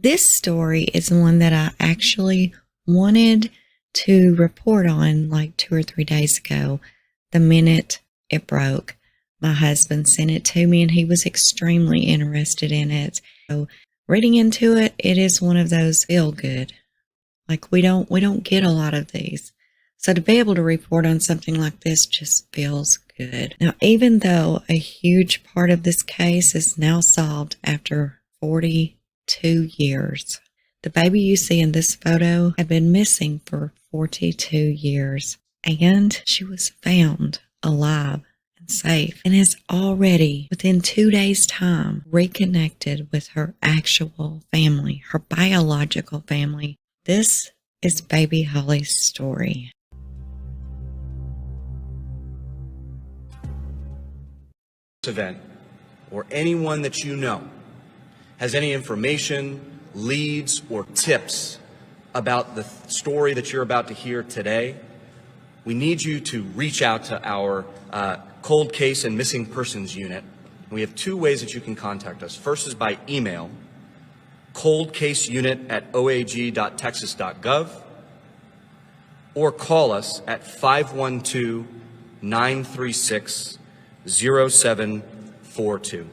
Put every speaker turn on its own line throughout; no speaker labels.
This story is one that I actually wanted to report on like 2 or 3 days ago. The minute it broke, my husband sent it to me and he was extremely interested in it. So reading into it, it is one of those feel good. Like we don't get a lot of these. So to be able to report on something like this just feels good. Now, even though a huge part of this case is now solved after 42 years, the baby you see in this photo had been missing for 42 years, and she was found alive and safe and has already, within 2 days' time, reconnected with her actual family, her biological family. This is baby Holly's story.
Event, or anyone that you know has any information, leads, or tips about the story that you're about to hear today, we need you to reach out to our cold case and missing persons unit. We have 2 ways that you can contact us. First is by email, coldcaseunit@oag.texas.gov, or call us at 512-936-0742.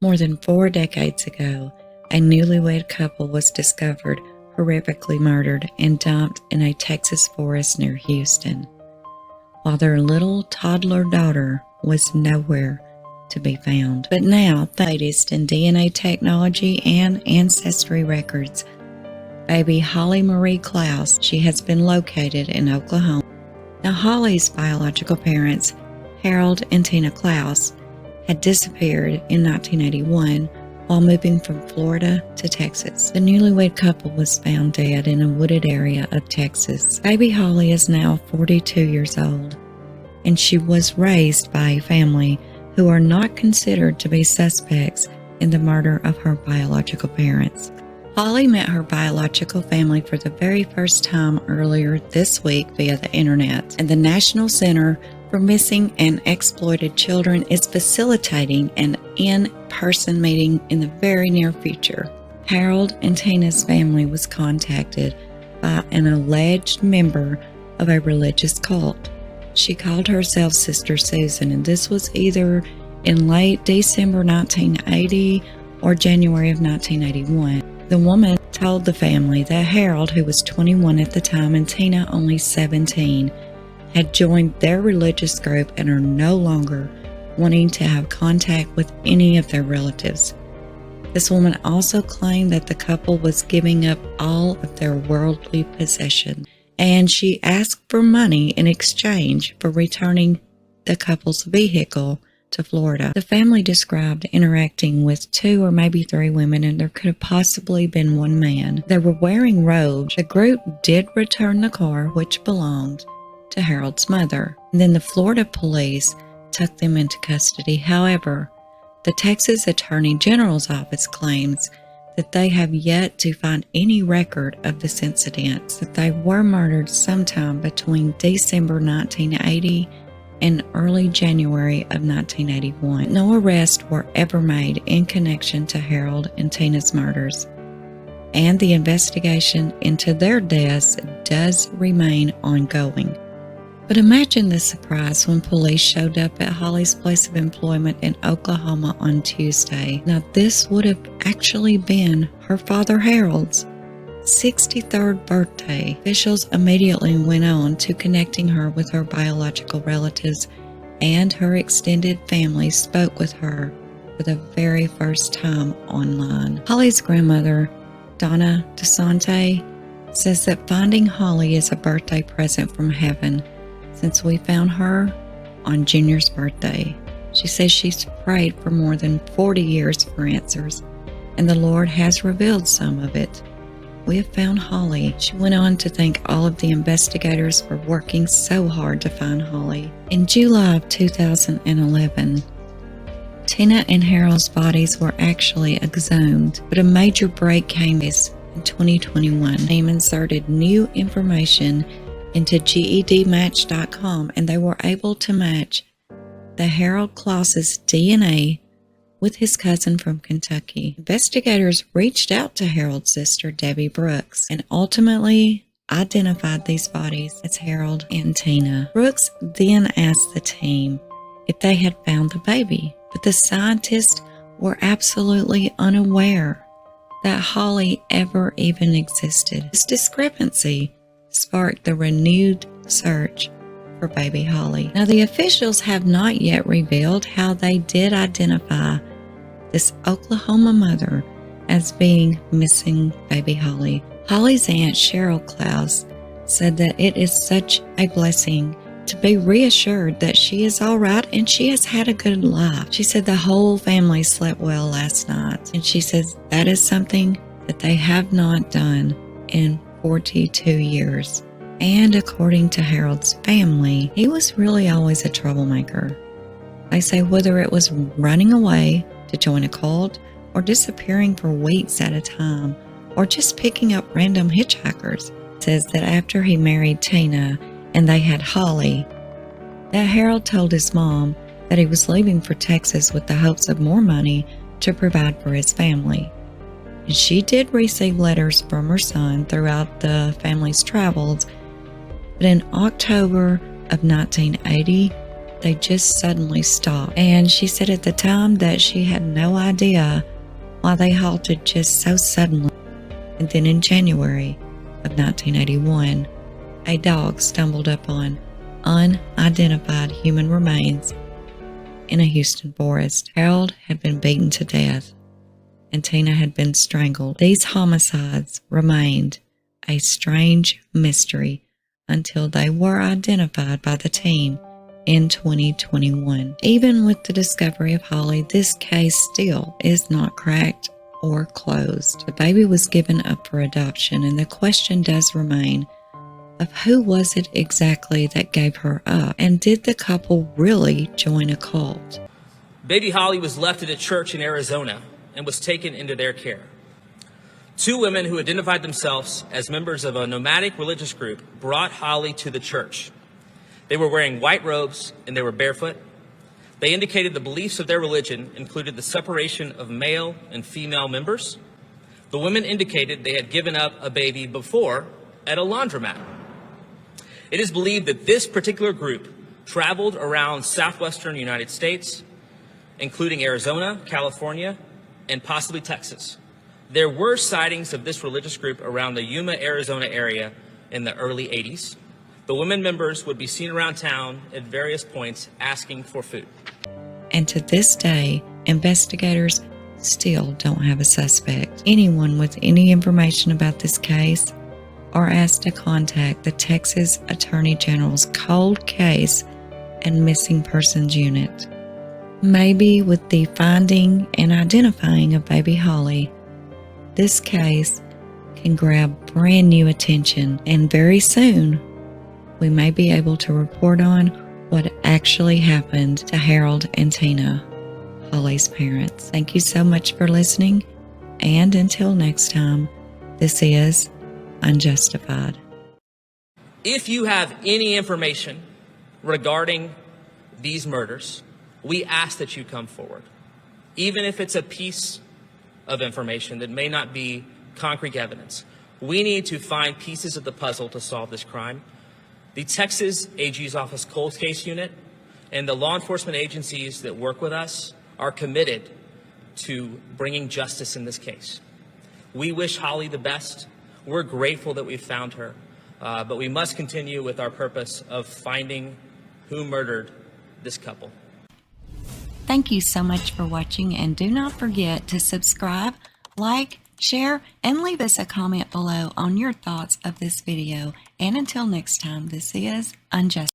More than 4 decades ago, a newlywed couple was discovered horrifically murdered and dumped in a Texas forest near Houston, while their little toddler daughter was nowhere to be found. But now, the latest in DNA technology and ancestry records, baby Holly Marie Clouse, she has been located in Oklahoma. Now, Holly's biological parents, Harold and Tina Clouse, had disappeared in 1981 while moving from Florida to Texas. The newlywed couple was found dead in a wooded area of Texas. Baby Holly is now 42 years old, and she was raised by a family who are not considered to be suspects in the murder of her biological parents. Holly met her biological family for the very first time earlier this week via the internet, and the National Center for Missing and Exploited Children is facilitating an in-person meeting in the very near future. Harold and Tina's family was contacted by an alleged member of a religious cult. She called herself Sister Susan, and this was either in late December 1980 or January of 1981. The woman told the family that Harold, who was 21 at the time, and Tina only 17, had joined their religious group and are no longer wanting to have contact with any of their relatives. This woman also claimed that the couple was giving up all of their worldly possessions, and she asked for money in exchange for returning the couple's vehicle to Florida. The family described interacting with 2 or maybe 3 women, and there could have possibly been 1 man. They were wearing robes. The group did return the car, which belonged to Harold's mother. And then the Florida police took them into custody. However, the Texas Attorney General's office claims that they have yet to find any record of this incident, that they were murdered sometime between December 1980 and early January of 1981. No arrests were ever made in connection to Harold and Tina's murders, and the investigation into their deaths does remain ongoing. But imagine the surprise when police showed up at Holly's place of employment in Oklahoma on Tuesday. Now, this would have actually been her father Harold's 63rd birthday. Officials immediately went on to connecting her with her biological relatives, and her extended family spoke with her for the very first time online. Holly's grandmother, Donna DeSante, says that finding Holly is a birthday present from heaven, since we found her on Junior's birthday. She says she's prayed for more than 40 years for answers, and the Lord has revealed some of it. We have found Holly. She went on to thank all of the investigators for working so hard to find Holly. In July of 2011, Tina and Harold's bodies were actually exhumed, but a major break came in 2021. They inserted new information into GEDmatch.com, and they were able to match the Harold Clouse's DNA with his cousin from Kentucky. Investigators reached out to Harold's sister, Debbie Brooks, and ultimately identified these bodies as Harold and Tina. Brooks then asked the team if they had found the baby, but the scientists were absolutely unaware that Holly ever even existed. This discrepancy sparked the renewed search for baby Holly. Now, the officials have not yet revealed how they did identify this Oklahoma mother as being missing baby Holly. Holly's aunt, Cheryl Clouse, said that it is such a blessing to be reassured that she is all right and she has had a good life. She said the whole family slept well last night, and she says that is something that they have not done in 42 years. And according to Harold's family, he was really always a troublemaker. They say whether it was running away to join a cult or disappearing for weeks at a time or just picking up random hitchhikers. It says that after he married Tina and they had Holly, that Harold told his mom that he was leaving for Texas with the hopes of more money to provide for his family. And she did receive letters from her son throughout the family's travels, but in October of 1980, they just suddenly stopped. And she said at the time that she had no idea why they halted just so suddenly. And then in January of 1981, a dog stumbled upon unidentified human remains in a Houston forest. Harold had been beaten to death, and Tina had been strangled. These homicides remained a strange mystery until they were identified by the team in 2021. Even with the discovery of Holly, this case still is not cracked or closed. The baby was given up for adoption, and the question does remain of who was it exactly that gave her up, and did the couple really join a cult?
Baby Holly was left at a church in Arizona and was taken into their care. Two women who identified themselves as members of a nomadic religious group brought Holly to the church. They were wearing white robes and they were barefoot. They indicated the beliefs of their religion included the separation of male and female members. The women indicated they had given up a baby before at a laundromat. It is believed that this particular group traveled around southwestern United States, including Arizona, California, and possibly Texas. There were sightings of this religious group around the Yuma, Arizona area in the early 80s. The women members would be seen around town at various points asking for food.
And to this day, investigators still don't have a suspect. Anyone with any information about this case are asked to contact the Texas Attorney General's Cold Case and Missing Persons Unit. Maybe with the finding and identifying of baby Holly, this case can grab brand new attention, and very soon we may be able to report on what actually happened to Harold and Tina, Holly's parents. Thank you so much for listening, and until next time, this is Unjustified.
If you have any information regarding these murders, we ask that you come forward. Even if it's a piece of information that may not be concrete evidence. We need to find pieces of the puzzle to solve this crime. The Texas AG's Office Cold Case Unit and the law enforcement agencies that work with us are committed to bringing justice in this case. We wish Holly the best. We're grateful that we found her, but we must continue with our purpose of finding who murdered this couple.
Thank you so much for watching, and do not forget to subscribe, like, share, and leave us a comment below on your thoughts of this video. And until next time, this is Unjustified.